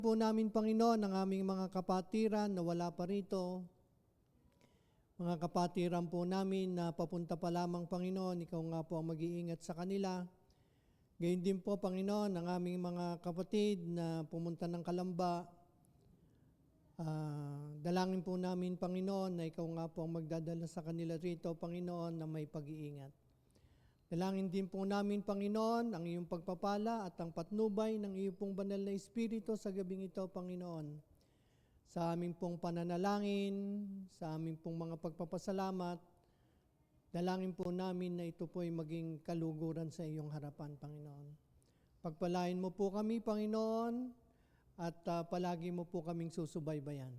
po namin, Panginoon, ang aming mga kapatiran na wala pa rito. Mga kapatiran po namin na papunta pa lamang, Panginoon, ikaw nga po ang mag-iingat sa kanila. Gayun din po, Panginoon, ang aming mga kapatid na pumunta ng Kalamba. Dalangin po namin, Panginoon, na ikaw nga po ang magdadala sa kanila rito, Panginoon, na may pag-iingat. Dalangin din po namin, Panginoon, ang iyong pagpapala at ang patnubay ng iyong pong banal na Espiritu sa gabing ito, Panginoon. Sa aming pong pananalangin, sa aming pong mga pagpapasalamat, dalangin po namin na ito po ay maging kaluguran sa iyong harapan, Panginoon. Pagpalain mo po kami, Panginoon, at palagi mo po kaming susubaybayan.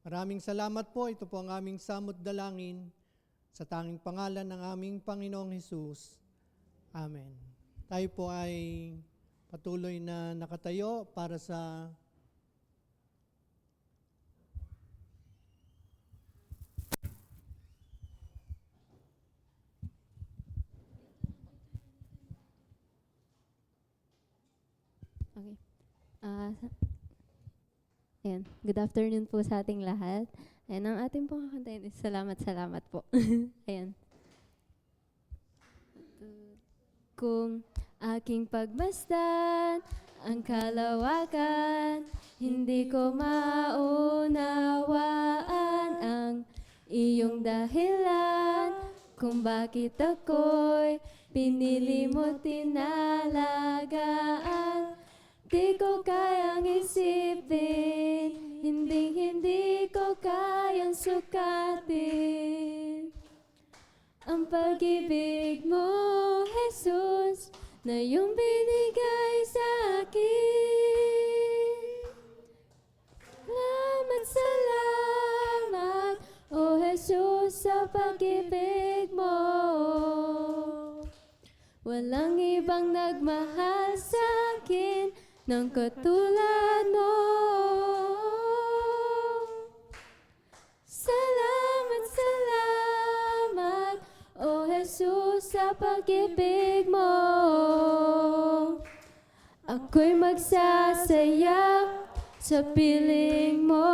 Maraming salamat po. Ito po ang aming samot dalangin sa tanging pangalan ng aming Panginoong Hesus. Amen. Tayo po ay patuloy na nakatayo para sa Okay. Ayan. Good afternoon po sa ating lahat. Ayan, ang ating pong kakantayin is salamat po. Ayan. Kung aking pagmasdan ang kalawakan, hindi ko maunawaan ang iyong dahilan kung bakit ako'y pinili mo tinalagaan. Di ko kayang isipin, hindi ko kayang sukatin ang pag-ibig mo, Jesus, na iyong binigay sa akin. Salamat, O Jesus, sa pag-ibig mo. Walang ibang nagmahal sa akin ng katulad mo. Salamat, O Jesus, sa pag-ibig mo. Ako'y magsasaya sa piling mo.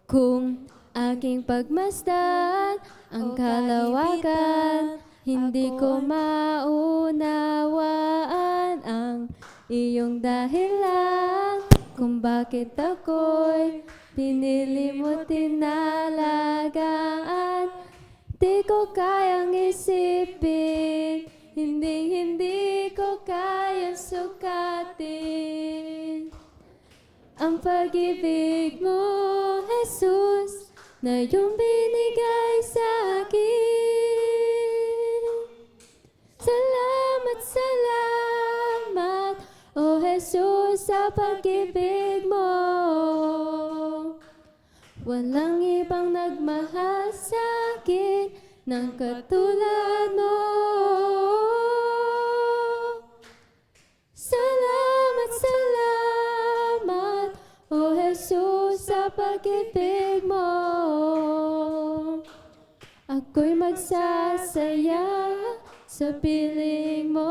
Kung aking pagmasdan ang kalawakan, hindi ko maunawaan ang iyong dahilan kung bakit ako'y pinili mo tinalagaan. Di ko kayang isipin, hindi ko kayang sukatin ang pag-ibig mo, Jesus, na iyong binigay sa akin. Salamat, O Jesus, sa pag-ibig mo. Walang ibang nagmahal sa akin ng katulad mo. Salamat, O Jesus, sa pag-ibig mo. Ako'y magsasaya sa piling mo.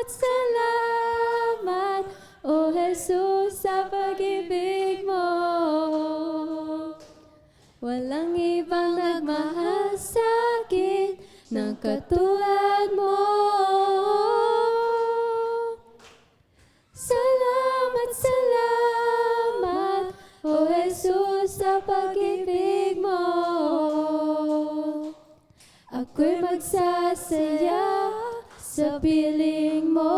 Salamat, O Jesus, sa pag-ibig mo. Walang ibang nagmahal sa akin ng katulad mo. Salamat, O Jesus, sa pag-ibig mo. Ako'y magsasaya sa piling mo.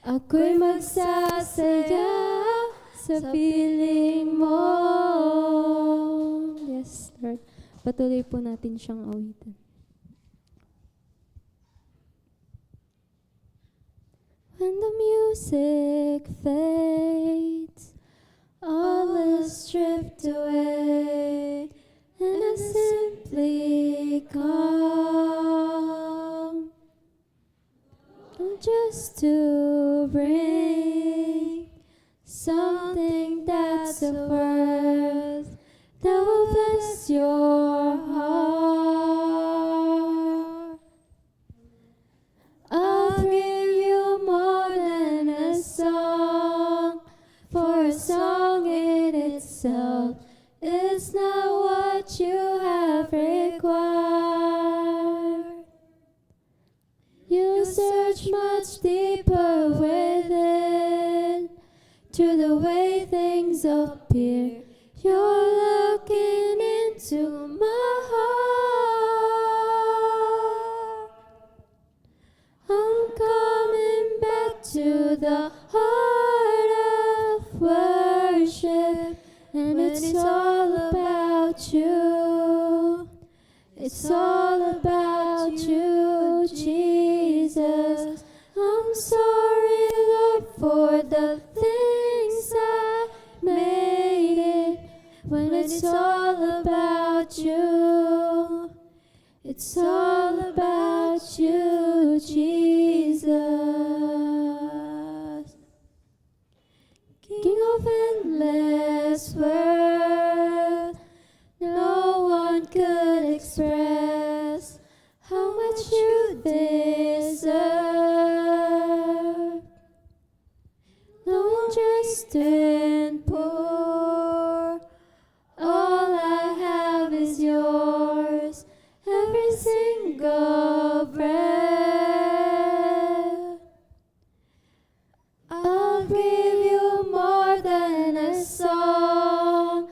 Ako'y magsasaya sa piling mo. Yes, Lord. Patuloy po natin siyang awitin. When the music fades, all is stripped away, and I simply come just to bring something that's of worth that will bless your heart. required. You search much deeper within, to the way things appear. You're looking into my heart. I'm coming back to the heart of worship, and it's all about you. It's all about you, Jesus. I'm sorry, Lord, for the things I made it, when it's all about you. It's all about you, Jesus. King of endless worth, no one could express how much you deserve. No interest in poor, all I have is yours, every single breath. I'll give you more than a song,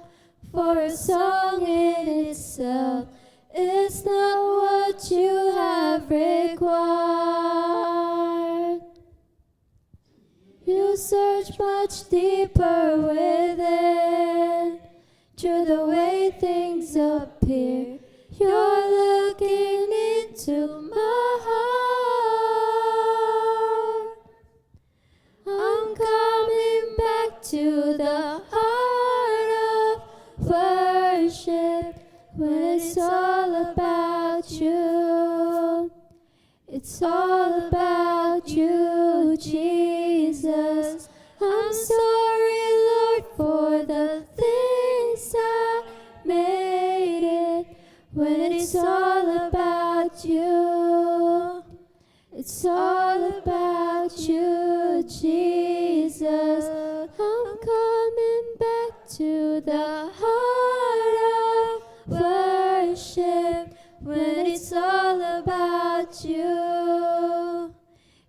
for a song in itself is not what you have required. You search much deeper within, to the way things appear. You're looking into my heart. I'm coming back to the heart of worship, when it's all about you. It's all about you, Jesus. I'm sorry, Lord, for the things I made it, when it's all about you. It's all about you, Jesus. I'm coming back to the heart of worship, when it's all about you.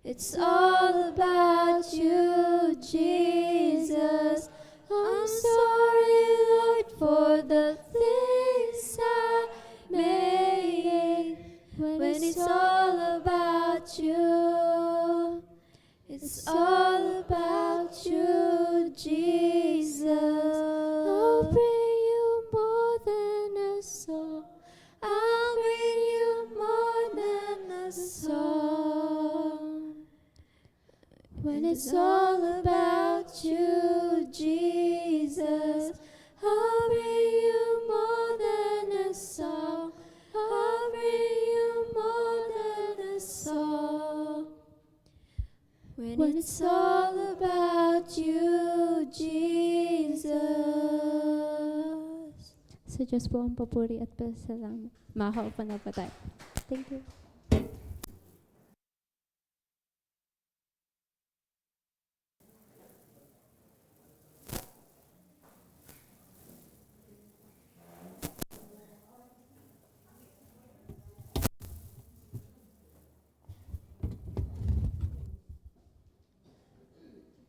It's all about you, Jesus. I'm sorry, Lord, for the things I made it, when it's all about you. It's all about you, Jesus. I'll bring you more than a song. I'll bring you more than a song, when it's all about you, Jesus. I'll bring you more than a song. I'll bring you more than a song, when it's all about you, Jesus. Sa Diyos po ang papuri at pasalamat. Makakaupo na po tayo. Thank you.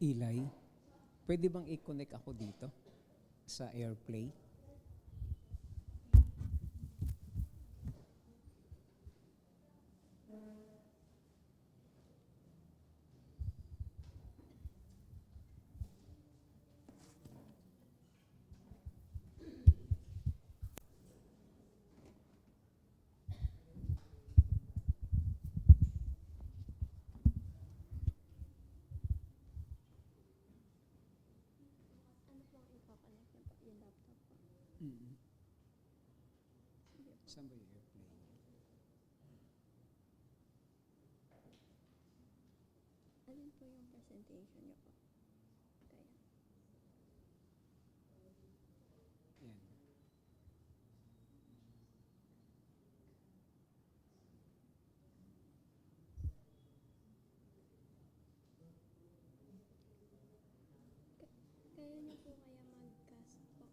Eli, pwede bang i-connect ako dito sa AirPlay? Saan ba yung AirPlay? Alin po yung presentation niyo po? Yan. Kaya niyo po kaya mag-cast po.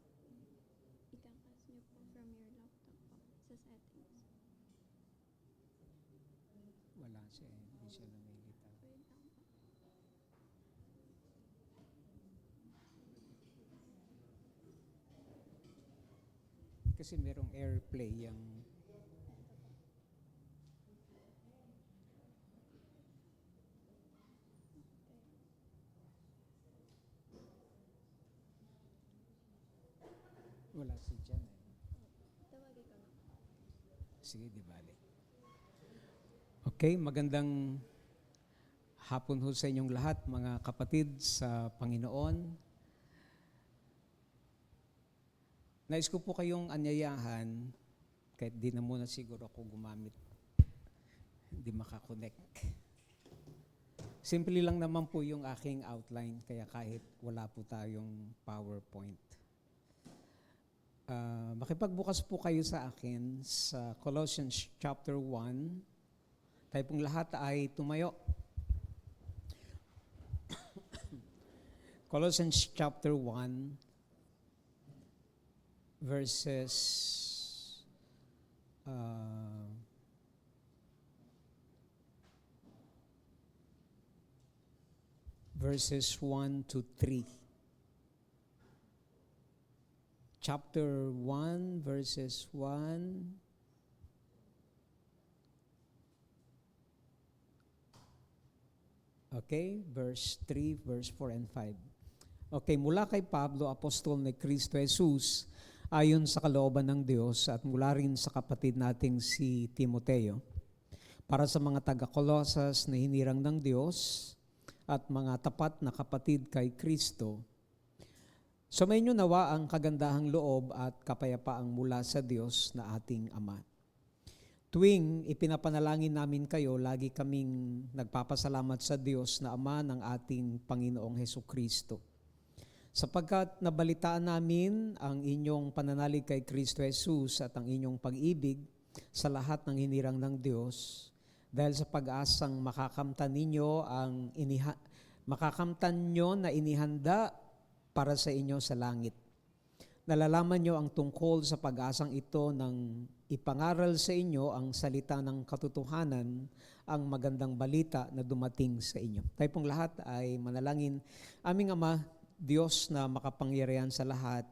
Ika-cast niyo po from your laptop po. Sa settings. Wala siya, hindi siya lumilitaw. Wait lang po. Kasi merong airplay yung wala si Jan eh. Tawagin ko na. Sige, di bale. Okay, magandang hapon ho sa inyong lahat, mga kapatid sa Panginoon. Nais ko po kayong anyayahan, kahit di na muna siguro ako gumamit, hindi makakonect. Simple lang naman po yung aking outline, kaya kahit wala po tayong PowerPoint. Makipagbukas po kayo sa akin sa Colossians chapter 1. Tayo pong lahat ay tumayo. Colossians chapter 1 verses verses 1 to 3. Chapter 1 verses 1 Okay, verse 3, verse 4 and 5. Okay, mula kay Pablo, apostol ni Kristo Jesus, ayon sa kalooban ng Diyos at mula rin sa kapatid nating si Timoteo, para sa mga taga-Colosas na hinirang ng Diyos at mga tapat na kapatid kay Kristo, sumainyo nawa ang kagandahang loob at kapayapaang mula sa Diyos na ating Ama. Tuwing ipinapanalangin namin kayo, lagi kaming nagpapasalamat sa Diyos na Ama ng ating Panginoong Hesukristo. Sapagkat nabalitaan namin ang inyong pananalig kay Kristo Jesus at ang inyong pag-ibig sa lahat ng hinirang ng Diyos, dahil sa pag-asang makakamtan nyo na inihanda para sa inyo sa langit. Nalalaman nyo ang tungkol sa pag-asang ito nang ipangaral sa inyo ang salita ng katotohanan, ang magandang balita na dumating sa inyo. Tayo pong lahat ay manalangin. Aming Ama, Diyos na makapangyarihan sa lahat,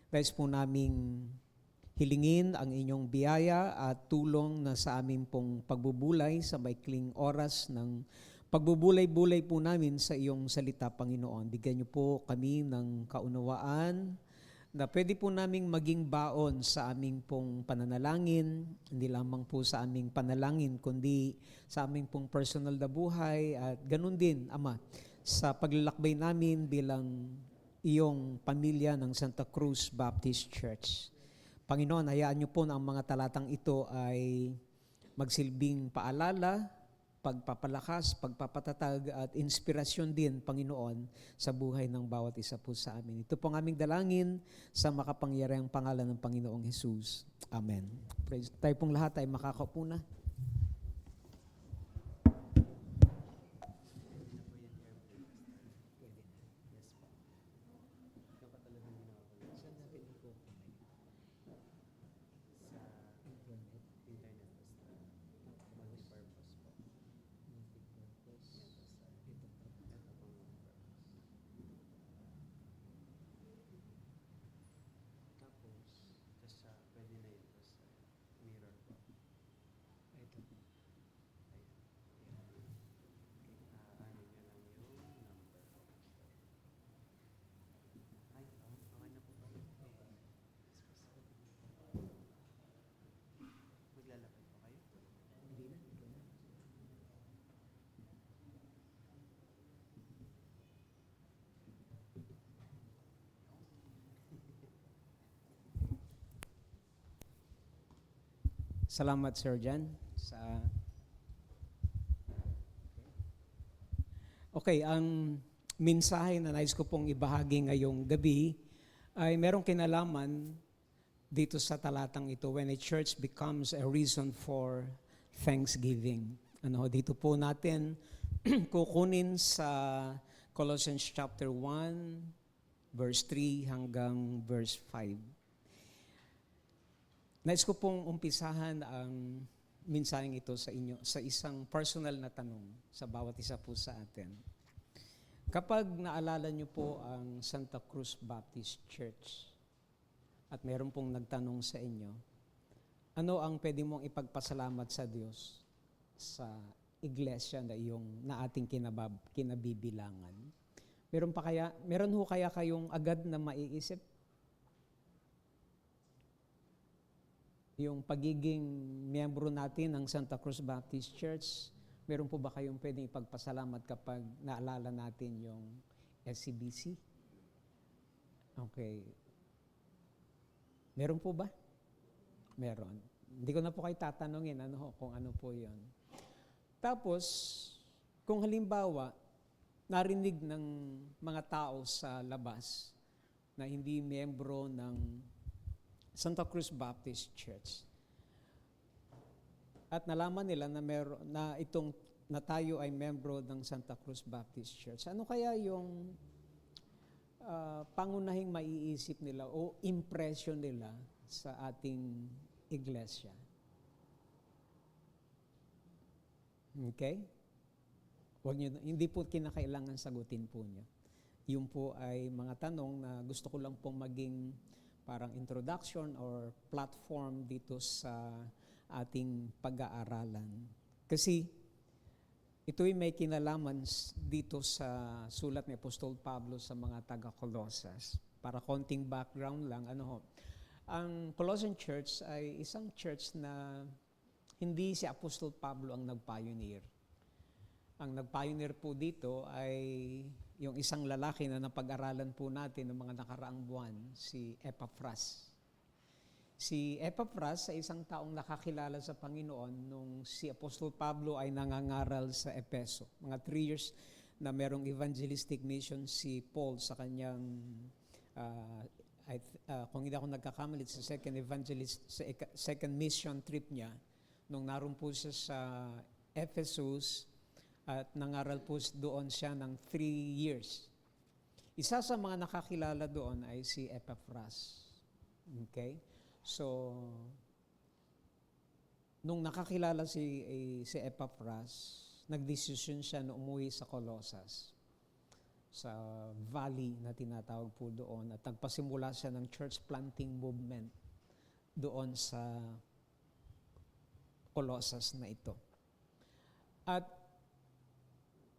nais po naming hilingin ang inyong biyaya at tulong na sa aming pong pagbubulay sa maikling oras ng pagbubulay-bulay po namin sa iyong salita, Panginoon. Bigyan niyo po kami ng kaunawaan na pwede po naming maging baon sa aming pong pananalangin, hindi lamang po sa aming panalangin, kundi sa aming pong personal na buhay at ganun din, Ama, sa paglalakbay namin bilang iyong pamilya ng Santa Cruz Baptist Church. Panginoon, hayaan niyo po na ang mga talatang ito ay magsilbing paalala, pagpapalakas, pagpapatatag at inspirasyon din, Panginoon, sa buhay ng bawat isa po sa amin. Ito po ang aming dalangin sa makapangyarihang pangalan ng Panginoong Jesus. Amen. Praise. Tayo pong lahat ay makakaupo na. Salamat, Sir Jan. Okay, ang mensahe na nais ko pong ibahagi ngayong gabi ay merong kinalaman dito sa talatang ito, when a church becomes a reason for thanksgiving. Dito po natin kukunin sa Colossians chapter 1, verse 3 hanggang verse 5. Nais ko pong umpisahan ang mensaheng ito sa inyo sa isang personal na tanong sa bawat isa po sa atin. Kapag naalala niyo po ang Santa Cruz Baptist Church at meron pong nagtanong sa inyo, ano ang pwede mong ipagpasalamat sa Diyos sa iglesia na ating kinabibilangan? Meron ho kaya kayong agad na maiisip? Yung pagiging miyembro natin ng Santa Cruz Baptist Church, meron po ba kayong pwedeng ipagpasalamat kapag naalala natin yung SCBC? Okay. Meron po ba? Meron. Hindi ko na po kayo tatanungin kung ano po yon. Tapos, kung halimbawa, narinig ng mga tao sa labas na hindi miyembro ng Santa Cruz Baptist Church. At nalaman nila na tayo ay membro ng Santa Cruz Baptist Church. Ano kaya yung pangunahing maiisip nila o impression nila sa ating iglesia? Okay? Hindi po kinakailangan sagutin po niyo. Yun po ay mga tanong na gusto ko lang pong maging parang introduction or platform dito sa ating pag-aaralan. Kasi ito'y may kinalaman dito sa sulat ni Apostol Pablo sa mga taga-Colosas. Para konting background lang, ang Colossian Church ay isang church na hindi si Apostol Pablo ang nag-pioneer. Ang nag-pioneer po dito ay yung isang lalaki na napag-aralan po natin ng mga nakaraang buwan, si Epaphras. Si Epaphras ay isang taong nakakilala sa Panginoon nung si Apostol Pablo ay nangangaral sa Epeso. Mga 3 years na merong evangelistic mission si Paul sa kanyang, kung hindi ako nagkakamali, sa second mission trip niya, nung naroon po siya sa Ephesus, at nangaral po doon siya ng 3 years. Isa sa mga nakakilala doon ay si Epaphras. Okay? So, nung nakakilala si Epaphras, nagdesisyon siya na umuwi sa Colosas, sa valley na tinatawag po doon, at nagpasimula siya ng church planting movement doon sa Colosas na ito. At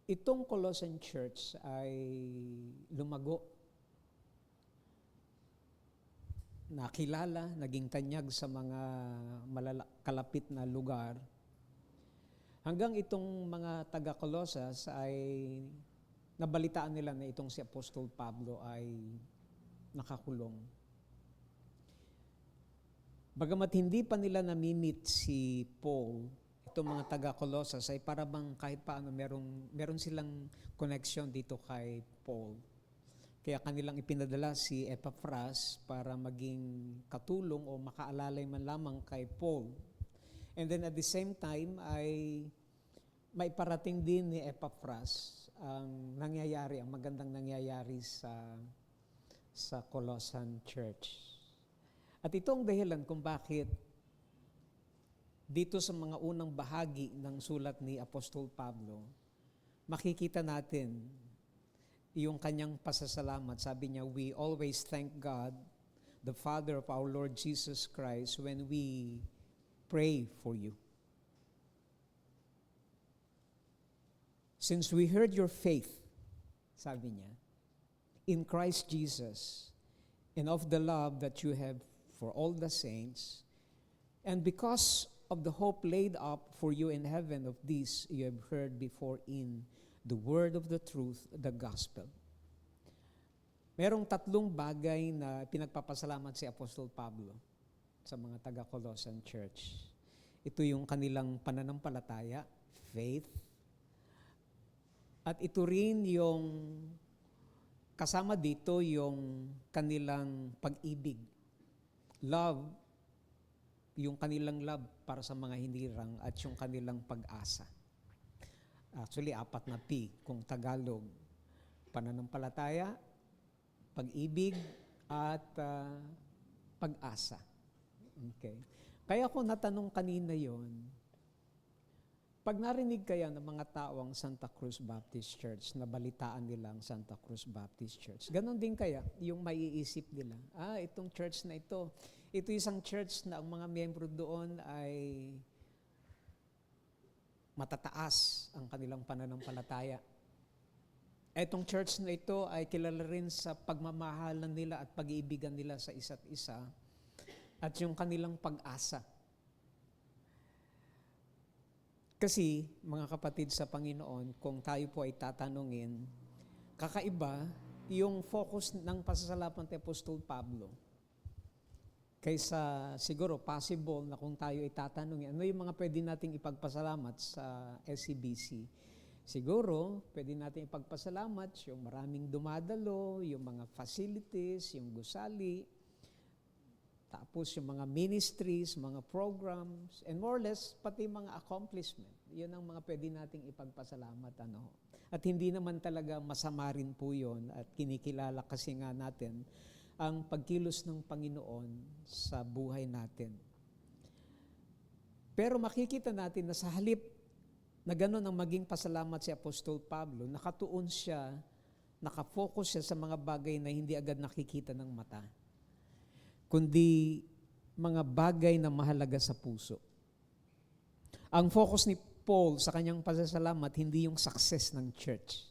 itong Colossian Church ay lumago, nakilala, naging tanyag sa mga kalapit na lugar, hanggang itong mga taga-Colosas ay nabalitaan nila na itong si Apostol Pablo ay nakakulong. Bagamat hindi pa nila namimit si Paul, itong mga taga-Colosas ay para bang kahit paano meron silang connection dito kay Paul. Kaya kanilang ipinadala si Epaphras para maging katulong o makaalalay man lamang kay Paul. And then at the same time ay may parating din ni Epaphras ang magandang nangyayari sa Colossian Church. At ito ang dahilan kung bakit dito sa mga unang bahagi ng sulat ni Apostol Pablo, makikita natin yung kanyang pasasalamat. Sabi niya, we always thank God, the Father of our Lord Jesus Christ, when we pray for you. Since we heard your faith, sabi niya, in Christ Jesus, and of the love that you have for all the saints, and because of the hope laid up for you in heaven, of this you have heard before in the word of the truth, the gospel. Merong 3 bagay na pinagpapasalamat si Apostol Pablo sa mga taga-Colossian Church. Ito yung kanilang pananampalataya, faith, at ito rin yung kasama dito yung kanilang pag-ibig, love, yung kanilang love para sa mga hinirang at yung kanilang pag-asa. Actually, 4 na P kung Tagalog. Pananampalataya, pag-ibig, at pag-asa. Okay. Kaya ako natanong kanina yon, pag narinig kaya ng mga tao ang Santa Cruz Baptist Church, na balitaan nila ang Santa Cruz Baptist Church, ganon din kaya yung maiisip nila, itong church na ito isang church na ang mga miyembro doon ay matataas ang kanilang pananampalataya. Etong church na ito ay kilala rin sa pagmamahalan nila at pag-iibigan nila sa isa't isa at yung kanilang pag-asa. Kasi, mga kapatid sa Panginoon, kung tayo po ay tatanungin, kakaiba yung focus ng pasasalamat ni Apostol Pablo. Kaysa siguro possible na kung tayo ay tatanungin, ano yung mga pwede nating ipagpasalamat sa SCBC? Siguro, pwede natin ipagpasalamat yung maraming dumadalo, yung mga facilities, yung gusali, tapos yung mga ministries, mga programs, and more or less, pati mga accomplishment. Yun ang mga pwede nating ipagpasalamat. At hindi naman talaga masama rin po yun at kinikilala kasi nga natin ang pagkilos ng Panginoon sa buhay natin. Pero makikita natin na sa halip na gano'n ang maging pasalamat si Apostol Pablo, nakatuon siya, nakafocus siya sa mga bagay na hindi agad nakikita ng mata, kundi mga bagay na mahalaga sa puso. Ang focus ni Paul sa kanyang pasasalamat, hindi yung success ng church,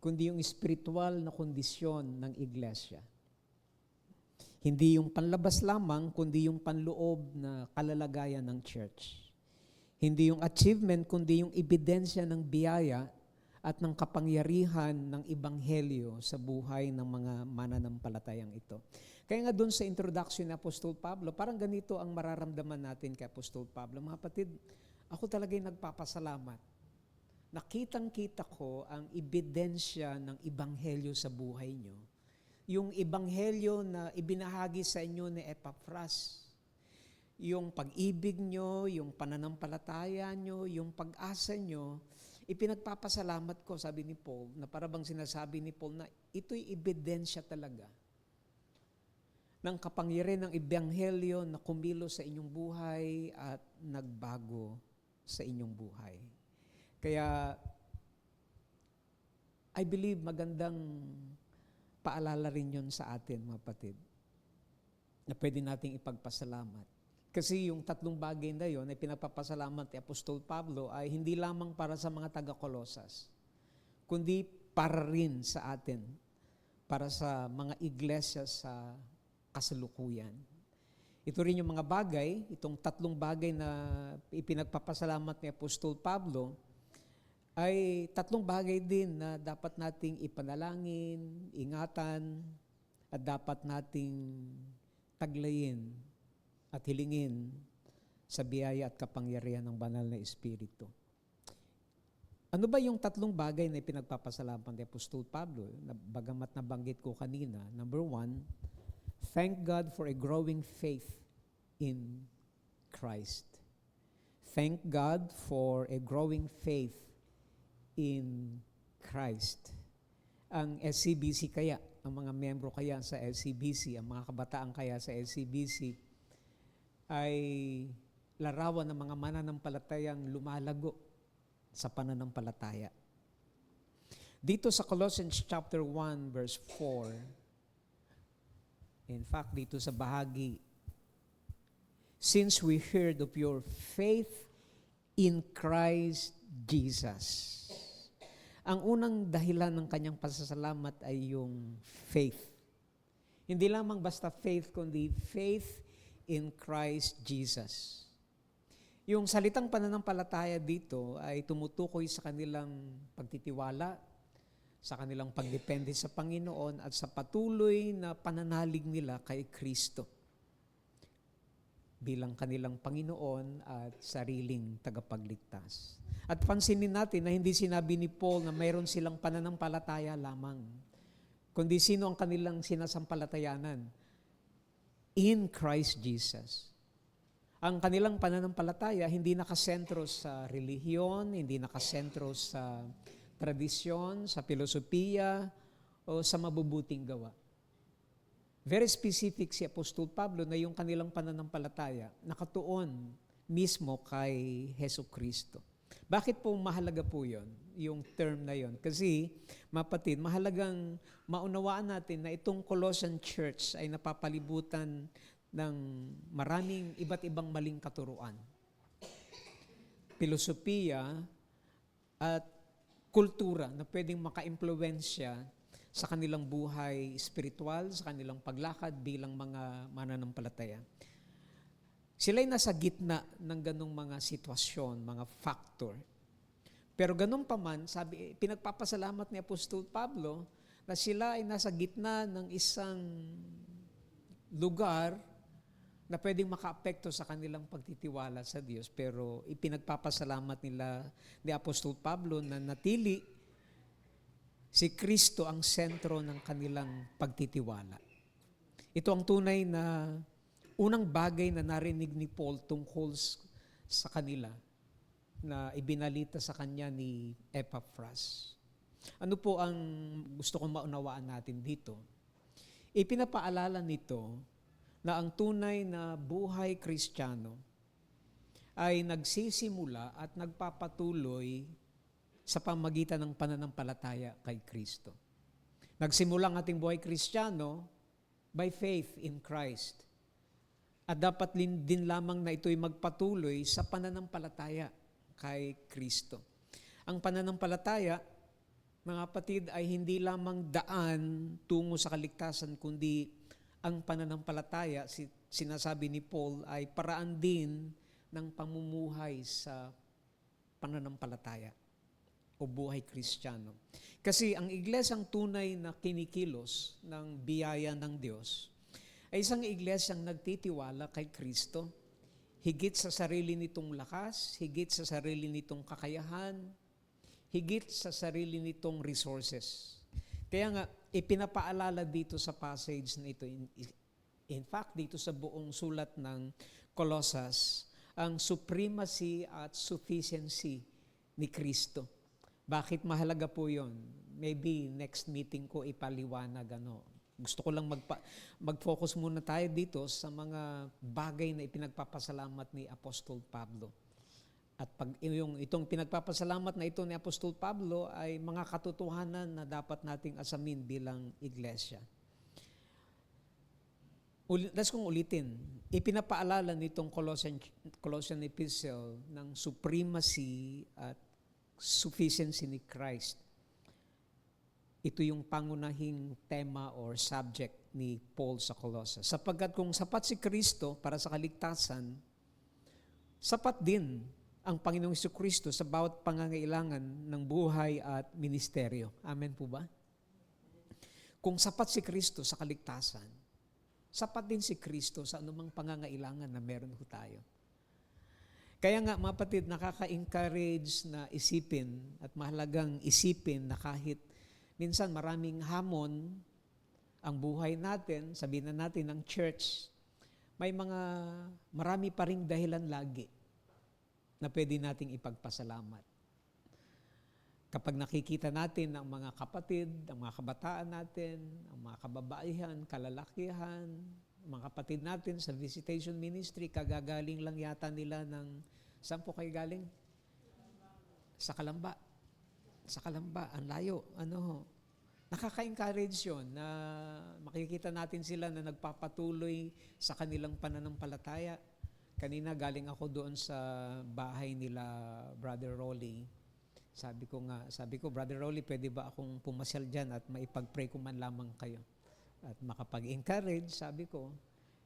kundi yung spiritual na kondisyon ng iglesia. Hindi yung panlabas lamang, kundi yung panloob na kalalagayan ng church. Hindi yung achievement, kundi yung ebidensya ng biyaya at ng kapangyarihan ng Ebanghelyo sa buhay ng mga mananampalatayang ito. Kaya nga doon sa introduction ni Apostol Pablo, parang ganito ang mararamdaman natin kay Apostol Pablo. Mga kapatid, ako talaga'y nagpapasalamat. Nakitang-kita ko ang ebidensya ng Ebanghelyo sa buhay nyo. Yung Ebanghelyo na ibinahagi sa inyo ni Epaphras. Yung pag-ibig nyo, yung pananampalataya nyo, yung pag-asa nyo, ipinagpapasalamat ko, sabi ni Paul, na parabang sinasabi ni Paul na ito'y ebidensya talaga ng kapangyarihan ng Ebanghelyo na kumilos sa inyong buhay at nagbago sa inyong buhay. Kaya, I believe magandang paalala rin yun sa atin, mga kapatid, na pwede nating ipagpasalamat. Kasi yung tatlong bagay na yun ay pinapapasalamat ni Apostol Pablo ay hindi lamang para sa mga taga-Kolosas, kundi para rin sa atin, para sa mga iglesia sa kasalukuyan. Ito rin yung mga bagay, itong tatlong bagay na ipinagpapasalamat ni Apostol Pablo, ay tatlong bagay din na dapat nating ipanalangin, ingatan, at dapat nating taglayin at hilingin sa biyaya at kapangyarihan ng banal na Espiritu. Ano ba yung tatlong bagay na ipinagpapasalamat ni Apostol Pablo? Bagamat nabanggit ko kanina. Number 1, thank God for a growing faith in Christ. Thank God for a growing faith in Christ. Ang SCBC kaya, ang mga miyembro kaya sa SCBC, ang mga kabataan kaya sa SCBC, ay larawan ng mga mananampalatayang lumalago sa pananampalataya. Dito sa Colossians chapter 1 verse 4, in fact, dito sa bahagi, since we heard of your faith in Christ Jesus. Ang unang dahilan ng kanyang pasasalamat ay yung faith. Hindi lamang basta faith, kundi faith in Christ Jesus. Yung salitang pananampalataya dito ay tumutukoy sa kanilang pagtitiwala, sa kanilang pagdepende sa Panginoon at sa patuloy na pananalig nila kay Kristo bilang kanilang Panginoon at sariling tagapagligtas. At pansinin natin na hindi sinabi ni Paul na mayroon silang pananampalataya lamang, kundi sino ang kanilang sinasampalatayanan? In Christ Jesus. Ang kanilang pananampalataya hindi nakasentro sa relihiyon, hindi nakasentro sa tradisyon, sa filosofiya, o sa mabubuting gawa. Very specific si Apostol Pablo na yung kanilang pananampalataya nakatuon mismo kay Hesus Kristo. Bakit po mahalaga po yun, yung term na yun? Kasi, mapatid, mahalagang maunawaan natin na itong Colossian Church ay napapalibutan ng maraming iba't ibang maling katuruan. Filosofiya at kultura na pwedeng maka-impluwensya sa kanilang buhay spiritual, sa kanilang paglakad bilang mga mananampalataya. Sila'y nasa gitna ng ganong mga sitwasyon, mga factor. Pero ganun pa man, pinagpapasalamat ni Apostol Pablo na sila ay nasa gitna ng isang lugar na pwedeng makaapekto sa kanilang pagtitiwala sa Diyos. Pero ipinagpapasalamat nila ni Apostol Pablo na natili si Kristo ang sentro ng kanilang pagtitiwala. Ito ang tunay na unang bagay na narinig ni Paul tungkol sa kanila na ibinalita sa kanya ni Epaphras. Ano po ang gusto kong maunawaan natin dito? Ipinapaalala nito na ang tunay na buhay Kristiyano ay nagsisimula at nagpapatuloy sa pamagitan ng pananampalataya kay Kristo. Nagsimula ang ating buhay Kristiyano by faith in Christ. At dapat din lamang na ito'y magpatuloy sa pananampalataya kay Kristo. Ang pananampalataya, mga kapatid, ay hindi lamang daan tungo sa kaligtasan, kundi ang pananampalataya, sinasabi ni Paul, ay paraan din ng pamumuhay sa pananampalataya o buhay Kristiyano. Kasi ang iglesyang tunay na kinikilos ng biyaya ng Diyos ay isang iglesyang nagtitiwala kay Kristo, higit sa sarili nitong lakas, higit sa sarili nitong kakayahan, higit sa sarili nitong resources. Kaya nga, ipinapaalala dito sa passage na ito, in fact, dito sa buong sulat ng Colossus, ang supremacy at sufficiency ni Kristo. Bakit mahalaga po yon? Maybe next meeting ko ipaliwanag Gusto ko lang mag-focus muna tayo dito sa mga bagay na ipinagpapasalamat ni Apostol Pablo. At itong pinagpapasalamat na ito ni Apostol Pablo ay mga katotohanan na dapat nating asamin bilang iglesia. Let's kong ulitin. Ipinapaalala nitong Colossian Epistle ng supremacy at sufficiency ni Christ. Ito yung pangunahing tema or subject ni Paul sa Colossus. Sapagkat kung sapat si Kristo para sa kaligtasan, sapat din ang Panginoong Jesucristo sa bawat pangangailangan ng buhay at ministeryo. Amen po ba? Kung sapat si Kristo sa kaligtasan, sapat din si Kristo sa anumang pangangailangan na meron ho tayo. Kaya nga, mga kapatid, nakaka-encourage na isipin at mahalagang isipin na kahit minsan maraming hamon ang buhay natin, sabihin na natin ng church, marami pa ring dahilan lagi na pwede nating ipagpasalamat. Kapag nakikita natin ang mga kapatid, ang mga kabataan natin, ang mga kababaihan, kalalakihan, mga kapatid natin sa visitation ministry, kagagaling lang yata nila ng, saan po kayo galing? Sa Kalamba. Sa Kalamba, ang layo. Nakaka-encourage yun na makikita natin sila na nagpapatuloy sa kanilang pananampalataya. Kanina galing ako doon sa bahay nila, Brother Rolly. Sabi ko, Brother Rolly, pwede ba akong pumasyal dyan at maipag-pray ko man lamang kayo? At makapag-encourage, sabi ko.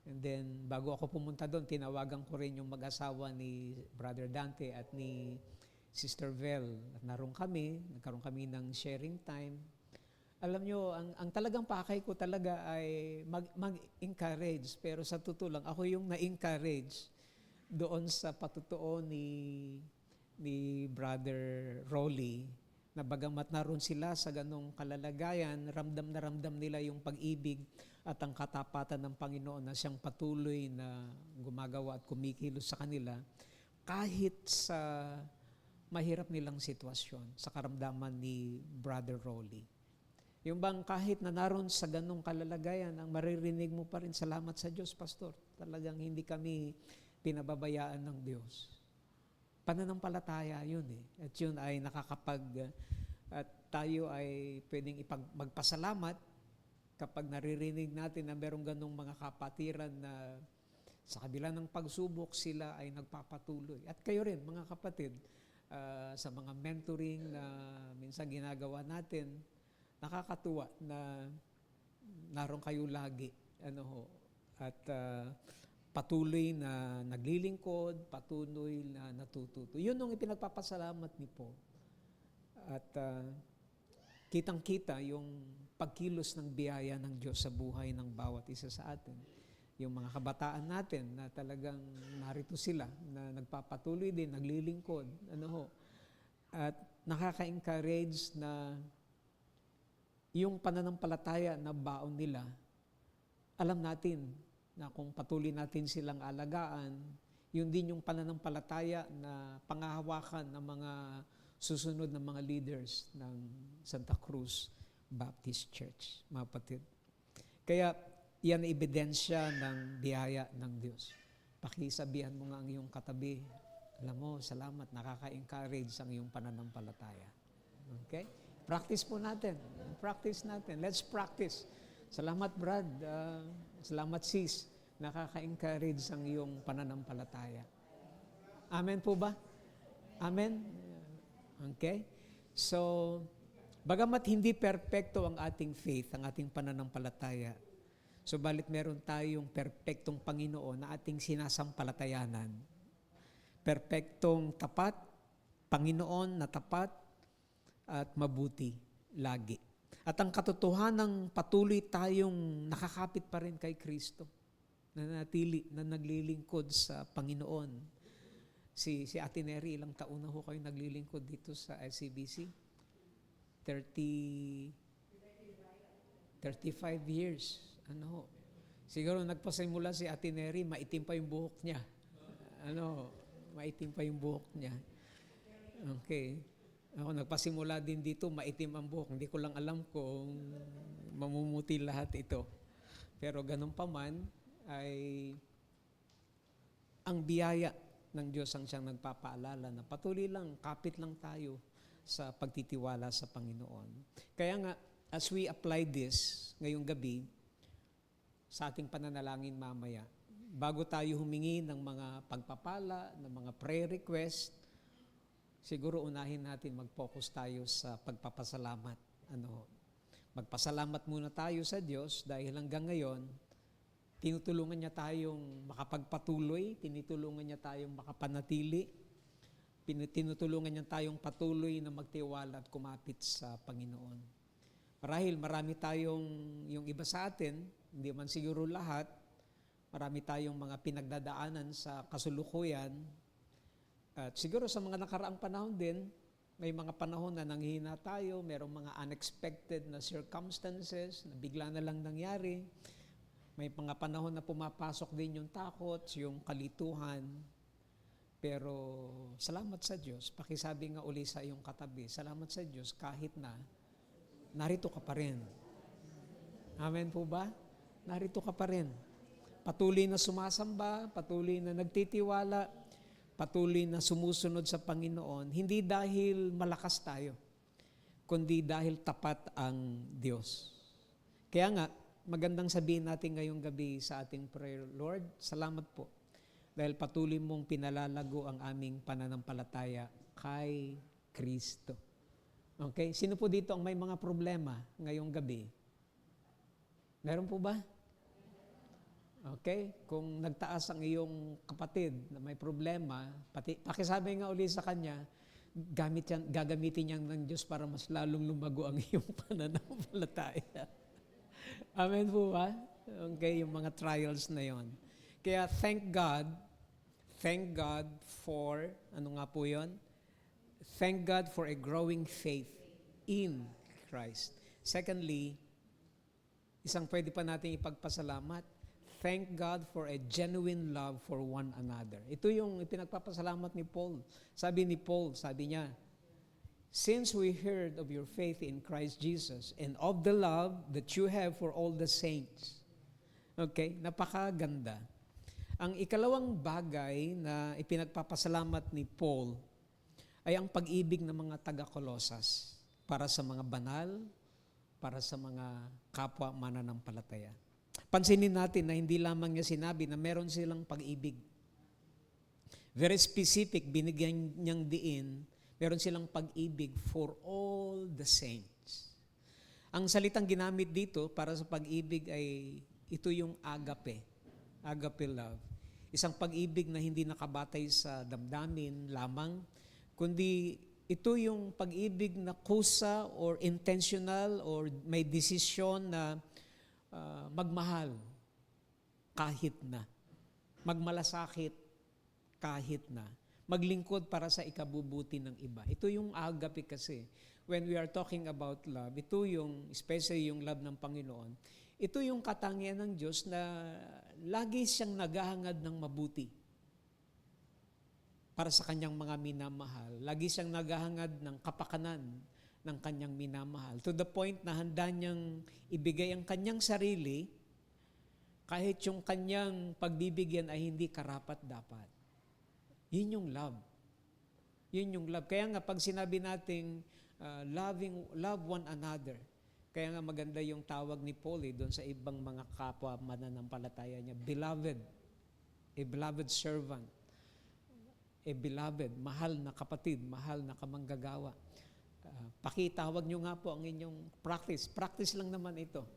And then, bago ako pumunta doon, tinawagan ko rin yung mag-asawa ni Brother Dante at ni Sister Vel. At nagkaroon kami ng sharing time. Alam nyo, ang talagang pakay ko talaga ay mag-encourage. Pero sa totoo lang, ako yung na-encourage doon sa patutuo ni Brother Rolly, na bagamat naroon sila sa ganong kalalagayan, ramdam na ramdam nila yung pag-ibig at ang katapatan ng Panginoon na siyang patuloy na gumagawa at kumikilos sa kanila kahit sa mahirap nilang sitwasyon, sa karamdaman ni Brother Rolly. Yung bang kahit na naroon sa ganong kalalagayan, ang maririnig mo pa rin, salamat sa Diyos, Pastor. Talagang hindi kami pinababayaan ng Diyos. Pananampalataya yun eh. At yun ay at tayo ay pwedeng magpasalamat kapag naririnig natin na merong ganong mga kapatiran na sa kabila ng pagsubok, sila ay nagpapatuloy. At kayo rin, mga kapatid, sa mga mentoring na minsan ginagawa natin, nakakatuwa na naroon kayo lagi. At patuloy na naglilingkod, patuloy na natututo. Yun ang ipinagpapasalamat ni Paul. At kitang-kita yung pagkilos ng biyaya ng Diyos sa buhay ng bawat isa sa atin. Yung mga kabataan natin na talagang narito sila, na nagpapatuloy din, naglilingkod. At nakaka-encourage na yung pananampalataya na baon nila, alam natin na kung patuloy natin silang alagaan, yun din yung pananampalataya na pangahawakan ng mga susunod na mga leaders ng Santa Cruz Baptist Church, mga kapatid. Kaya yan ay ebidensya ng biyaya ng Diyos. Pakisabihan mo nga ang iyong katabi, alam mo, salamat, nakaka-encourage ang iyong pananampalataya. Okay? Practice po natin. Practice natin. Let's practice. Salamat, Brad. Salamat, sis. Nakaka-encourage ang iyong pananampalataya. Amen po ba? Amen? Okay? So, bagamat hindi perpekto ang ating faith, ang ating pananampalataya, subalit meron tayong perpektong Panginoon na ating sinasampalatayanan. Perpektong tapat, Panginoon na tapat, at mabuti lagi. At ang katotohanan, patuloy tayong nakakapit pa rin kay Kristo, na natili, na naglilingkod sa Panginoon. Si Ate Neri, ilang taon na ho kayo naglilingkod dito sa SCBC? 35 years. Siguro nagpasimula si Ate Neri, maitim pa yung buhok niya. Maitim pa yung buhok niya. Okay. Ako nagpasimula din dito, maitim ang buhok. Hindi ko lang alam kung mamumuti lahat ito. Pero ganun pa man, ay ang biyaya ng Diyos ang siyang nagpapaalala na patuloy lang, kapit lang tayo sa pagtitiwala sa Panginoon. Kaya nga, as we apply this ngayong gabi, sa ating pananalangin mamaya, bago tayo humingi ng mga pagpapala, ng mga prayer request, siguro unahin natin mag-focus tayo sa pagpapasalamat. Magpasalamat muna tayo sa Diyos dahil hanggang ngayon, tinutulungan niya tayong makapagpatuloy, tinutulungan niya tayong makapanatili, tinutulungan niya tayong patuloy na magtiwala at kumapit sa Panginoon. Marahil marami tayong, yung iba sa atin, hindi man siguro lahat, marami tayong mga pinagdadaanan sa kasulukuyan. At siguro sa mga nakaraang panahon din, may mga panahon na nanghihina tayo, mayroong mga unexpected na circumstances na bigla na lang nangyari. May mga panahon na pumapasok din yung takot, yung kalituhan. Pero salamat sa Diyos. Pakisabi nga uli sa iyong katabi, salamat sa Diyos kahit na narito ka pa rin. Amen po ba? Narito ka pa rin. Patuloy na sumasamba, patuloy na nagtitiwala, patuloy na sumusunod sa Panginoon, hindi dahil malakas tayo, kundi dahil tapat ang Diyos. Kaya nga, magandang sabihin natin ngayong gabi sa ating prayer, Lord, salamat po dahil patuloy mong pinalalago ang aming pananampalataya kay Kristo. Okay? Sino po dito ang may mga problema ngayong gabi? Meron po ba? Okay? Kung nagtaas ang iyong kapatid na may problema, pakisabi nga uli sa kanya, gagamitin niya ng Diyos para mas lalong lumago ang iyong pananampalataya. Amen po ba? Okay, yung mga trials na yon. Kaya thank God for, ano nga po yon? Thank God for a growing faith in Christ. Secondly, isang pwede pa natin ipagpasalamat, thank God for a genuine love for one another. Ito yung ipinagpapasalamat ni Paul. Sabi ni Paul, sabi niya, since we heard of your faith in Christ Jesus and of the love that you have for all the saints. Okay, napakaganda. Ang ikalawang bagay na ipinagpapasalamat ni Paul ay ang pag-ibig ng mga taga-Kolosas para sa mga banal, para sa mga kapwa mananampalataya. Pansinin natin na hindi lamang niya sinabi na meron silang pag-ibig. Very specific, binigyan niyang diin, meron silang pag-ibig for all the saints. Ang salitang ginamit dito para sa pag-ibig ay ito yung agape, agape love. Isang pag-ibig na hindi nakabatay sa damdamin lamang, kundi ito yung pag-ibig na kusa or intentional or may desisyon na magmahal kahit na, magmalasakit kahit na, maglingkod para sa ikabubuti ng iba. Ito yung agape kasi. When we are talking about love, ito yung, especially yung love ng Panginoon, ito yung katangian ng Diyos na lagi siyang naghahangad ng mabuti para sa kanyang mga minamahal. Lagi siyang naghahangad ng kapakanan ng kanyang minamahal. To the point na handa niyang ibigay ang kanyang sarili kahit yung kanyang pagbibigyan ay hindi karapat-dapat. Yun yung love. Yun yung love. Kaya nga pag sinabi nating love one another, kaya nga maganda yung tawag ni Paul doon sa ibang mga kapwa mananampalataya niya, beloved, a beloved servant, a beloved, mahal na kapatid, mahal na kamanggagawa. Pakitawag nyo nga po ang inyong practice. Practice lang naman ito.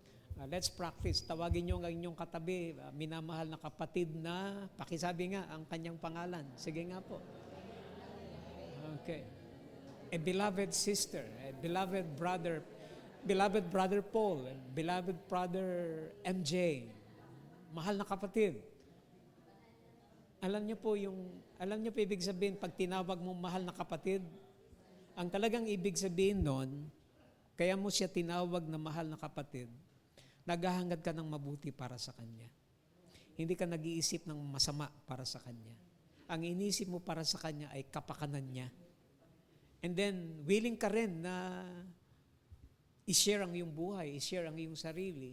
Let's practice. Tawagin nyo ang inyong katabi, minamahal na kapatid na, pakisabi nga ang kanyang pangalan. Sige nga po. Okay. A beloved sister, a beloved brother Paul, and beloved brother MJ, mahal na kapatid. Alam niyo po ibig sabihin pag tinawag mo mahal na kapatid, ang talagang ibig sabihin nun, kaya mo siya tinawag na mahal na kapatid, naghahangad ka ng mabuti para sa kanya. Hindi ka nag-iisip ng masama para sa kanya. Ang iniisip mo para sa kanya ay kapakanan niya. And then, willing ka rin na i-share ang iyong buhay, i-share ang iyong sarili.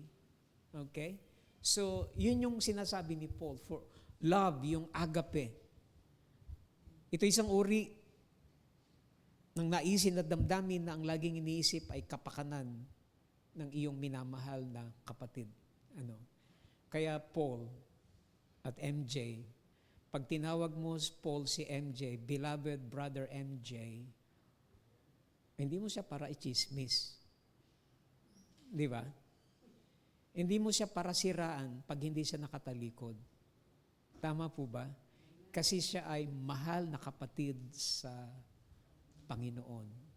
Okay? So, yun yung sinasabi ni Paul for love, yung agape. Ito isang uri ng naisin at damdamin na ang laging iniisip ay kapakanan ng iyong minamahal na kapatid. Kaya Paul at MJ, pag tinawag mo Paul si MJ, beloved brother MJ, hindi mo siya para i-chismis. Di ba? Hindi mo siya para siraan pag hindi siya nakatalikod. Tama po ba? Kasi siya ay mahal na kapatid sa Panginoon.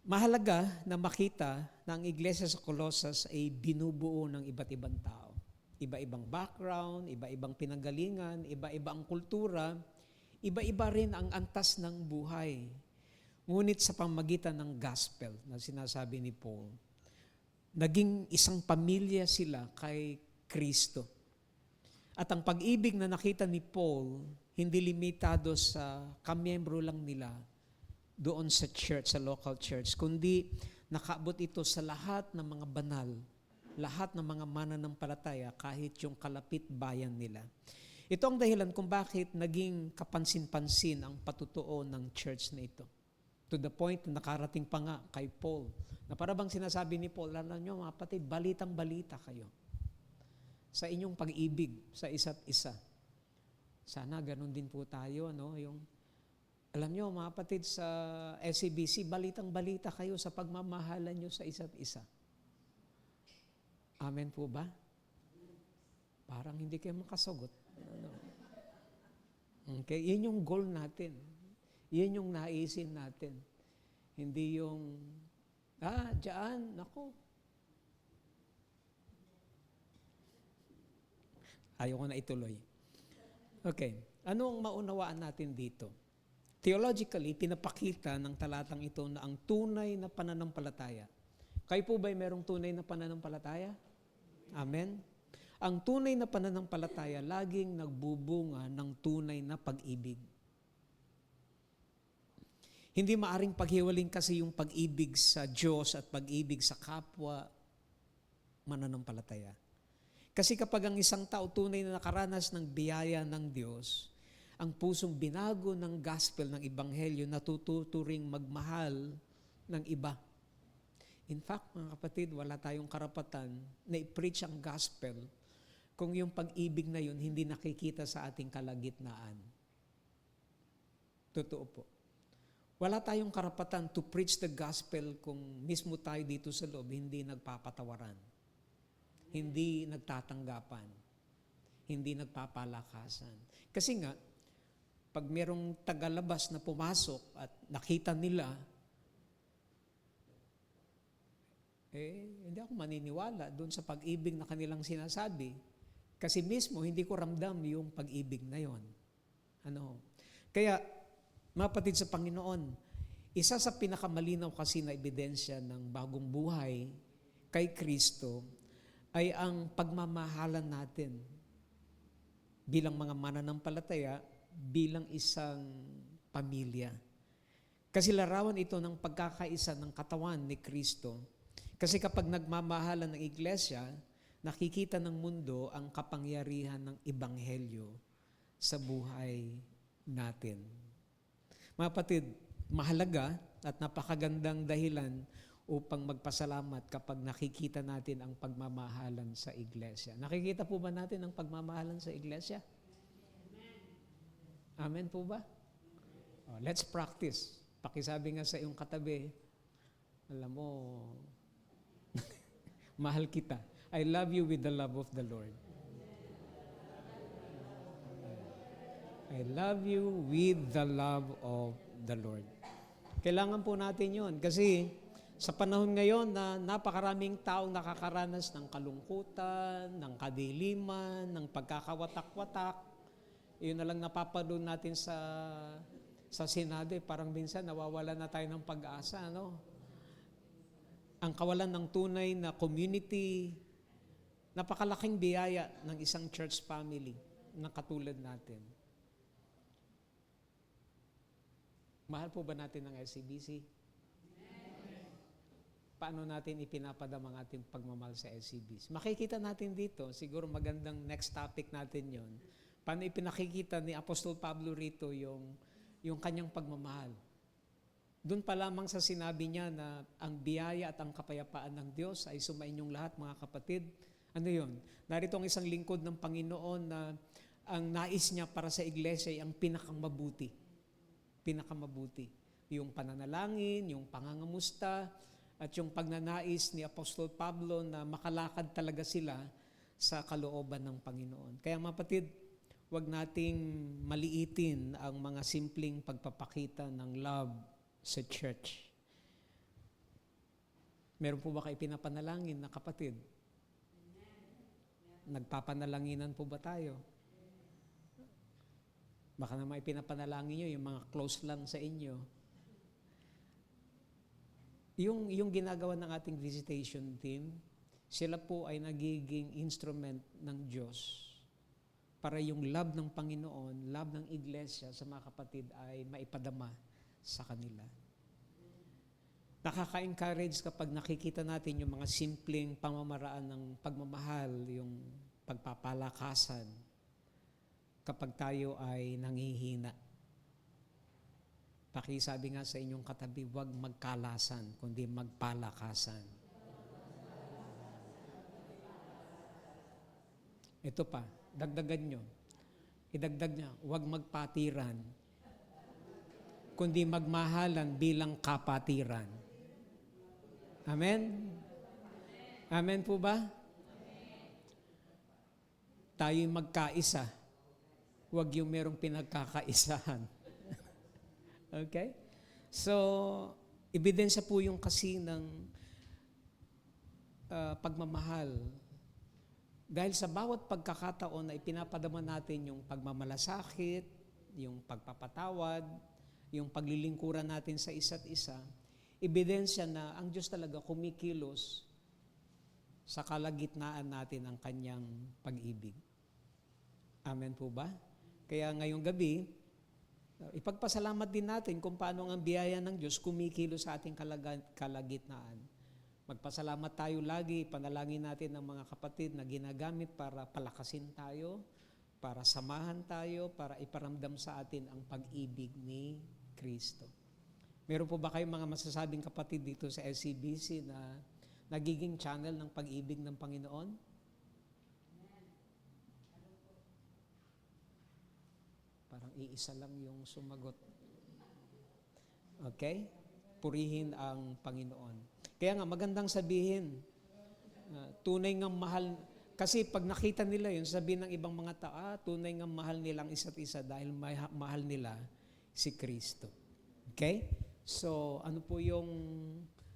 Mahalaga na makita na ang iglesia sa Colossus ay binubuo ng iba't ibang tao. Iba-ibang background, iba-ibang pinanggalingan, iba-iba ang kultura, iba-iba rin ang antas ng buhay. Ngunit sa pamagitan ng gospel na sinasabi ni Paul, naging isang pamilya sila kay Kristo. At ang pag-ibig na nakita ni Paul, hindi limitado sa kamiyembro lang nila doon sa church, sa local church, kundi nakaabot ito sa lahat ng mga banal, lahat ng mga mananampalataya, kahit yung kalapit bayan nila. Ito ang dahilan kung bakit naging kapansin-pansin ang patutuo ng church na ito. To the point na nakarating pa nga kay Paul, na parabang sinasabi ni Paul, alam nyo mga kapatid, balitang-balita kayo sa inyong pag-ibig sa isa't isa. Sana ganun din po tayo, yung alam nyo mga kapatid sa SCBC, balitang-balita kayo sa pagmamahalan nyo sa isa't isa. Amen po ba? Parang hindi kayo makasagot. Okay, yun yung goal natin. Yun yung naisin natin. Hindi yung, dyan, nako. Ayaw ko na ituloy. Okay, ano ang maunawaan natin dito? Theologically, pinapakita ng talatang ito na ang tunay na pananampalataya. Kayo po ba'y merong tunay na pananampalataya? Amen? Ang tunay na pananampalataya laging nagbubunga ng tunay na pag-ibig. Hindi maaring paghiwalin kasi yung pag-ibig sa Diyos at pag-ibig sa kapwa mananampalataya. Kasi kapag ang isang tao tunay na nakaranas ng biyaya ng Diyos, ang pusong binago ng gospel, ng ebanghelyo, natututuring magmahal ng iba. In fact, mga kapatid, wala tayong karapatan na i-preach ang gospel kung yung pag-ibig na yun hindi nakikita sa ating kalagitnaan. Totoo po. Wala tayong karapatan to preach the gospel kung mismo tayo dito sa loob hindi nagpapatawaran, hindi nagtatanggapan, hindi nagpapalakasan. Kasi nga, pag merong tagalabas na pumasok at nakita nila, hindi ako maniniwala doon sa pag-ibig na kanilang sinasabi. Kasi mismo, hindi ko ramdam yung pag-ibig na yon. Kaya, mapatid sa Panginoon, isa sa pinakamalinaw kasi na ebidensya ng bagong buhay kay Kristo ay ang pagmamahalan natin bilang mga mananampalataya, bilang isang pamilya. Kasi larawan ito ng pagkakaisa ng katawan ni Kristo. Kasi kapag nagmamahalan ng iglesia, nakikita ng mundo ang kapangyarihan ng ebanghelyo sa buhay natin. Mga kapatid, mahalaga at napakagandang dahilan upang magpasalamat kapag nakikita natin ang pagmamahalan sa iglesia. Nakikita po ba natin ang pagmamahalan sa iglesia? Amen po ba? Let's practice. Pakisabi nga sa iyong katabi, alam mo, mahal kita. I love you with the love of the Lord. I love you with the love of the Lord. Kailangan po natin yon kasi sa panahon ngayon na napakaraming taong nakakaranas ng kalungkutan, ng kadiliman, ng pagkakawatak-watak, yun na lang napapanood natin sa Senado, parang minsan nawawala na tayo ng pag-asa, no? Ang kawalan ng tunay na community, napakalaking biyaya ng isang church family na katulad natin. Mahal po ba natin ang SCBC? Paano natin ipinapadama ang ating pagmamahal sa SCBC? Makikita natin dito, siguro magandang next topic natin yon. Paano ipinakikita ni Apostol Pablo rito yung kanyang pagmamahal? Doon pa lamang sa sinabi niya na ang biyaya at ang kapayapaan ng Diyos ay sumainyong lahat, mga kapatid. Ano yon? Narito ang isang lingkod ng Panginoon na ang nais niya para sa iglesia ay ang pinakamabuti. Yung pananalangin, yung pangangamusta, at yung pagnanais ni Apostol Pablo na makalakad talaga sila sa kalooban ng Panginoon. Kaya mga kapatid, huwag nating maliitin ang mga simpleng pagpapakita ng love sa church. Meron po ba kayo pinapanalangin na kapatid? Nagpapanalanginan po ba tayo? Baka naman ipinapanalangin nyo yung mga close lang sa inyo. Yung ginagawa ng ating visitation team, sila po ay nagiging instrument ng Diyos para yung love ng Panginoon, love ng iglesia sa mga kapatid ay maipadama sa kanila. Nakaka-encourage kapag nakikita natin yung mga simpleng pamamaraan ng pagmamahal, yung pagpapalakasan, kapag tayo ay nanghihina. Pakisabi nga sa inyong katabi, huwag magkalasan, kundi magpalakasan. Ito pa, dagdagan nyo. Idagdag niya, huwag magpatiran, kundi magmahalan bilang kapatiran. Amen? Amen po ba? Tayo'y magkaisa. Huwag yung merong pinagkakaisahan. Okay? So, ebidensya po yung kasi ng pagmamahal. Dahil sa bawat pagkakataon na ipinapadama natin yung pagmamalasakit, yung pagpapatawad, yung paglilingkuran natin sa isa't isa, ebidensya na ang Diyos talaga kumikilos sa kalagitnaan natin ng kanyang pag-ibig. Amen po ba? Kaya ngayong gabi, Ipagpasalamat din natin kung paano ang biyaya ng Diyos kumikilo sa ating kalagitnaan. Magpasalamat tayo lagi, panalangin natin ng mga kapatid na ginagamit para palakasin tayo, para samahan tayo, para iparamdam sa atin ang pag-ibig ni Kristo. Meron po ba kayong mga masasabing kapatid dito sa SCBC na nagiging channel ng pag-ibig ng Panginoon? Parang iisa lang yung sumagot. Okay? Purihin ang Panginoon. Kaya nga magandang sabihin, tunay ngang mahal, kasi pag nakita nila yun, sabihin ng ibang mga tao, tunay ngang mahal nilang isa't isa dahil mahal nila si Kristo. Okay? So, ano po yung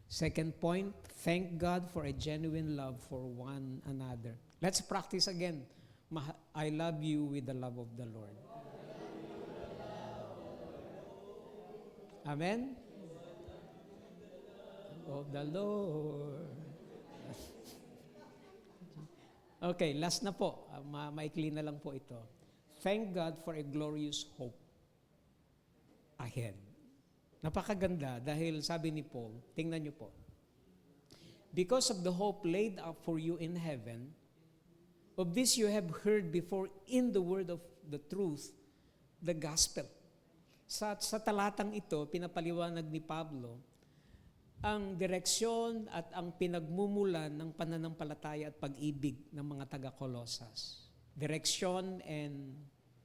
second point? Thank God for a genuine love for one another. Let's practice again. I love you with the love of the Lord. Amen? Of the Lord. Okay, last na po. Maikli na lang po ito. Thank God for a glorious hope ahead. Napakaganda dahil sabi ni Paul, tingnan niyo po. Because of the hope laid up for you in heaven, of this you have heard before in the word of the truth, the gospel. Sa talatang ito, pinapaliwanag ni Pablo ang direksyon at ang pinagmumulan ng pananampalataya at pag-ibig ng mga taga-Colosas. Direksyon and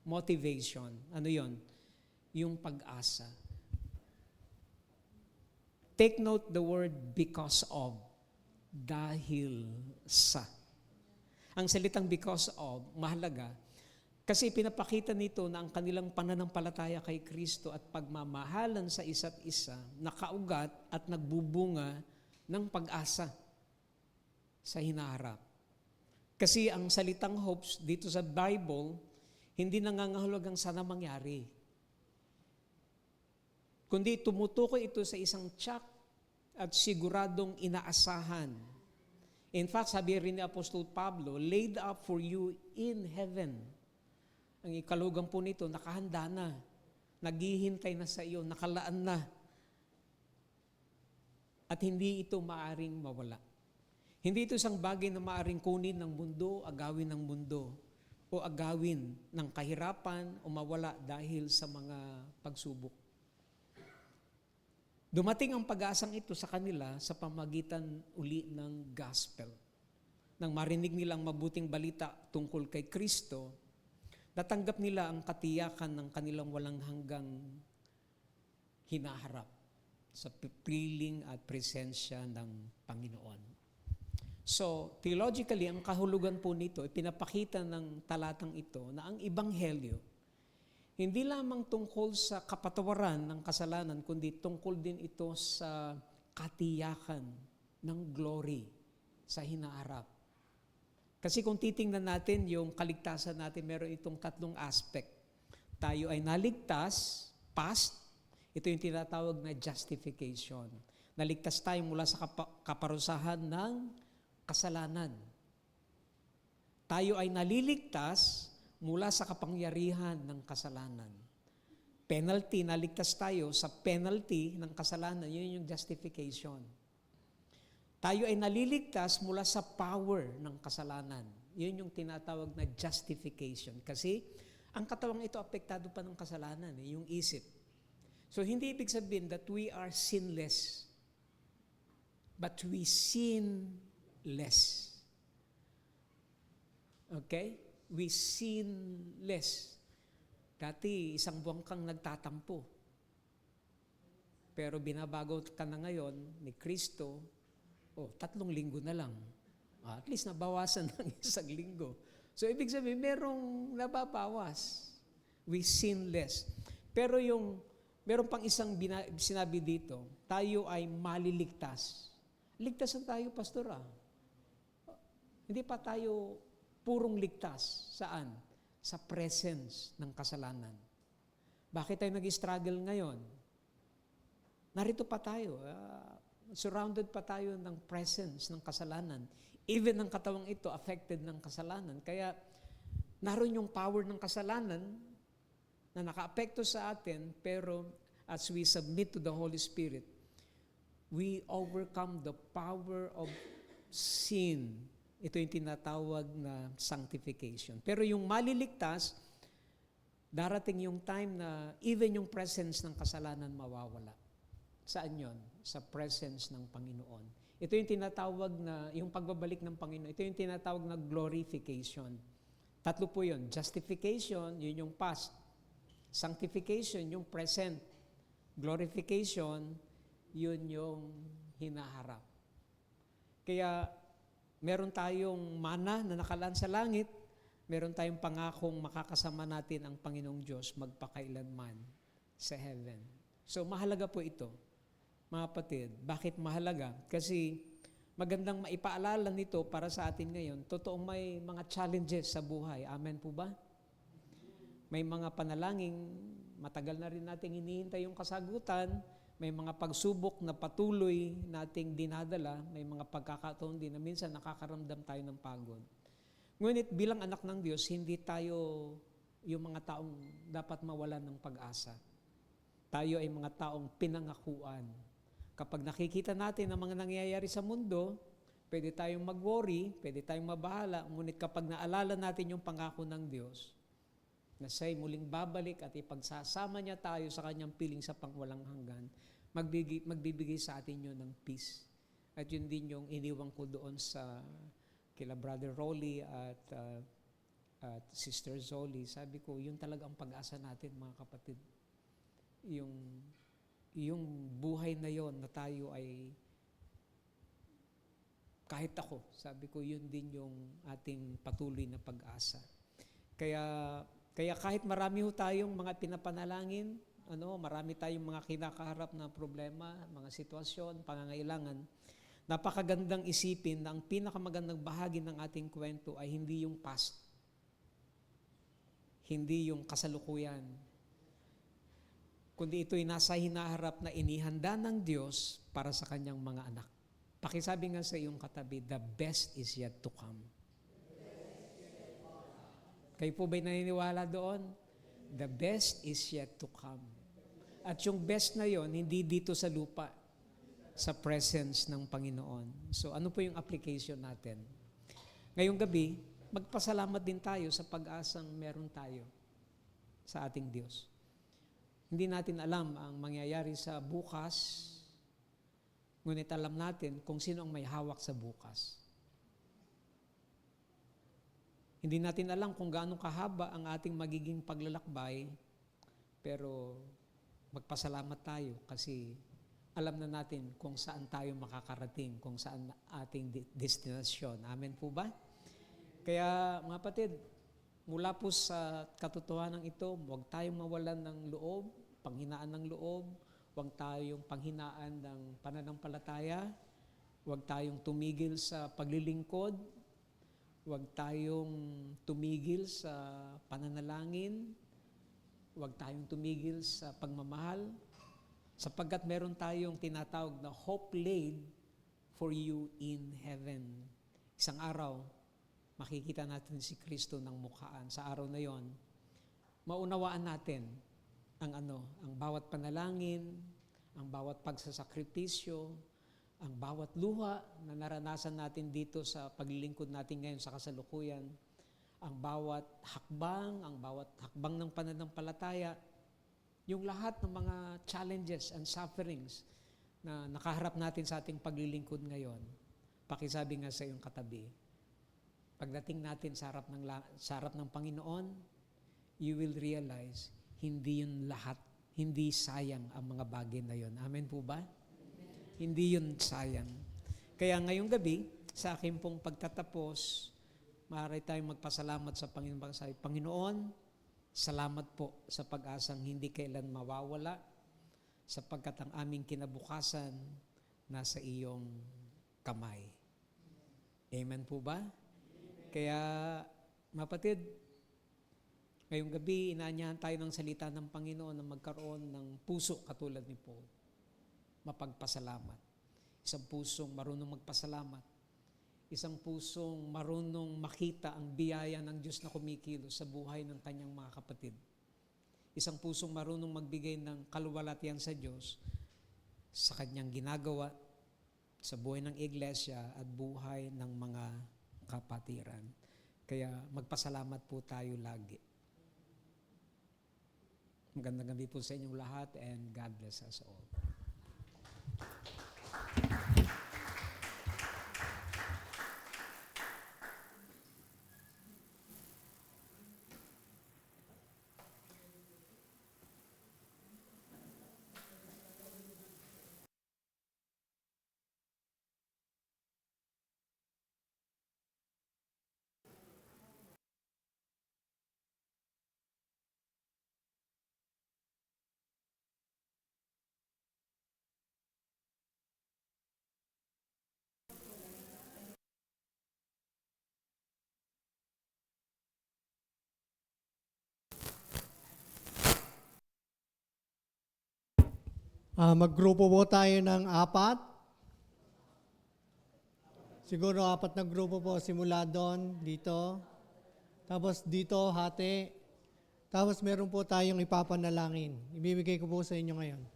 motivation. Ano yon? Yung pag-asa. Take note the word because of, dahil sa. Ang salitang because of, mahalaga, kasi pinapakita nito na ang kanilang pananampalataya kay Kristo at pagmamahalan sa isa't isa nakaugat at nagbubunga ng pag-asa sa hinaharap. Kasi ang salitang hopes dito sa Bible, hindi nangangahulugang sana mangyari. Kundi tumutukoy ito sa isang tiyak at siguradong inaasahan. In fact, sabi rin ni Apostol Pablo, laid up for you in heaven. Ang ikalugan po nito, nakahanda na, naghihintay na sa iyo, nakalaan na. At hindi ito maaring mawala. Hindi ito isang bagay na maaring kunin ng mundo, agawin ng mundo, o agawin ng kahirapan o mawala dahil sa mga pagsubok. Dumating ang pag-asang ito sa kanila sa pamagitan uli ng gospel. Nang marinig nilang mabuting balita tungkol kay Kristo, natanggap nila ang katiyakan ng kanilang walang hanggang hinaharap sa pipiling at presensya ng Panginoon. So, theologically, ang kahulugan po nito, ipinapakita ng talatang ito na ang Ebanghelyo, hindi lamang tungkol sa kapatawaran ng kasalanan, kundi tungkol din ito sa katiyakan ng glory sa hinaharap. Kasi kung titingnan natin yung kaligtasan natin, meron itong tatlong aspect. Tayo ay naligtas, past, ito yung tinatawag na justification. Naligtas tayo mula sa kaparusahan ng kasalanan. Tayo ay naliligtas mula sa kapangyarihan ng kasalanan. Penalty, naligtas tayo sa penalty ng kasalanan, yun yung justification. Tayo ay naliligtas mula sa power ng kasalanan. Yun yung tinatawag na justification. Kasi ang katawang ito apektado pa ng kasalanan, yung isip. So hindi ibig sabihin that we are sinless, but we sin less. Okay? We sin less. Dati isang buwan kang nagtatampo. Pero binabago ka na ngayon ni Kristo, 3 linggo na lang. At least nabawasan ng 1 linggo. So, ibig sabihin, merong nababawas. We sin less. Pero meron pang isang sinabi dito, tayo ay maliligtas. Ligtas na tayo, pastor. Hindi pa tayo purong ligtas. Saan? Sa presence ng kasalanan. Bakit tayo nag-struggle ngayon? Narito pa tayo. Surrounded pa tayo ng presence ng kasalanan. Even ang katawang ito affected ng kasalanan. Kaya naroon yung power ng kasalanan na nakaapekto sa atin, pero as we submit to the Holy Spirit, we overcome the power of sin. Ito yung tinatawag na sanctification. Pero yung maliligtas, darating yung time na even yung presence ng kasalanan mawawala. Saan yon? Sa presence ng Panginoon. Ito yung tinatawag na, yung pagbabalik ng Panginoon, ito yung tinatawag na glorification. Tatlo po yun. Justification, yun yung past. Sanctification, yung present. Glorification, yun yung hinaharap. Kaya, meron tayong mana na nakalaan sa langit, meron tayong pangakong makakasama natin ang Panginoong Diyos magpakailanman sa heaven. So, mahalaga po ito. Mga kapatid, bakit mahalaga? Kasi magandang maipaalala nito para sa atin ngayon. Totoong may mga challenges sa buhay. Amen po ba? May mga panalangin, matagal na rin nating hinihintay yung kasagutan. May mga pagsubok na patuloy nating dinadala. May mga pagkakataon din na minsan nakakaramdam tayo ng pagod. Ngunit bilang anak ng Diyos, hindi tayo yung mga taong dapat mawalan ng pag-asa. Tayo ay mga taong pinangakuan. Kapag nakikita natin ang mga nangyayari sa mundo, pwede tayong mag-worry, pwede tayong mabahala, ngunit kapag naalala natin yung pangako ng Diyos, na siya'y muling babalik at ipagsasama niya tayo sa kanyang piling sa pangwalang hanggan, magbibigay sa atin yun ng peace. At yun din yung iniwang ko doon sa kila Brother Rolly at Sister Zoli. Sabi ko, yun talagang pag-asa natin, mga kapatid. Yung buhay na yon na tayo ay, kahit ako, sabi ko, yun din yung ating patuloy na pag-asa. Kaya kahit marami ho tayong mga pinapanalangin, marami tayong mga kinakaharap na problema, mga sitwasyon, pangangailangan, napakagandang isipin na ang pinakamagandang bahagi ng ating kwento ay hindi yung past, hindi yung kasalukuyan, kundi ito'y nasa hinaharap na inihanda ng Diyos para sa kanyang mga anak. Pakisabi nga sa iyong katabi, the best is yet to come. Kayo po ba'y naniniwala doon? The best is yet to come. At yung best na yon, hindi dito sa lupa, sa presence ng Panginoon. So ano po yung application natin? Ngayong gabi, magpasalamat din tayo sa pag-asang meron tayo sa ating Diyos. Hindi natin alam ang mangyayari sa bukas, ngunit alam natin kung sino ang may hawak sa bukas. Hindi natin alam kung gaano kahaba ang ating magiging paglalakbay, pero magpasalamat tayo kasi alam na natin kung saan tayo makakarating, kung saan ating destinasyon. Amen po ba? Kaya mga kapatid, mula po sa katotohanan ito, huwag tayong mawalan ng loob, panghinaan ng loob, huwag tayong panghinaan ng pananampalataya, huwag tayong tumigil sa paglilingkod, huwag tayong tumigil sa pananalangin, huwag tayong tumigil sa pagmamahal, sapagkat meron tayong tinatawag na hope laid for you in heaven. Isang araw, makikita natin si Kristo ng mukhaan. Sa araw na yon, maunawaan natin ang bawat panalangin, ang bawat pagsasakripisyo, ang bawat luha na naranasan natin dito sa paglilingkod natin ngayon sa kasalukuyan, ang bawat hakbang ng pananampalataya, yung lahat ng mga challenges and sufferings na nakaharap natin sa ating paglilingkod ngayon. Pakisabi nga sa iyong katabi, pagdating natin sa harap ng Panginoon, you will realize, hindi yun lahat, hindi sayang ang mga bagay na yun. Amen po ba? Amen. Hindi yun sayang. Kaya ngayong gabi, sa aking pong pagtatapos, maaari tayong magpasalamat sa Panginoon. Panginoon, salamat po sa pag-asang hindi kailan mawawala, sapagkat ang aming kinabukasan nasa iyong kamay. Amen po ba? Kaya, mapatid, ngayong gabi, inaanyahan tayo ng salita ng Panginoon na magkaroon ng puso katulad ni Paul. Mapagpasalamat. Isang pusong marunong magpasalamat. Isang pusong marunong makita ang biyaya ng Diyos na kumikilos sa buhay ng kanyang mga kapatid. isang pusong marunong magbigay ng kaluwalhatian sa Diyos, sa kanyang ginagawa, sa buhay ng iglesia at buhay ng mga kapatiran. Kaya magpasalamat po tayo lagi. Magandang gabi po sa inyong lahat and God bless us all. Maggrupo po tayo ng 4. Siguro 4 na grupo po simula doon, dito. Tapos dito, hati. Tapos meron po tayong ipapanalangin. Ibibigay ko po sa inyo ngayon.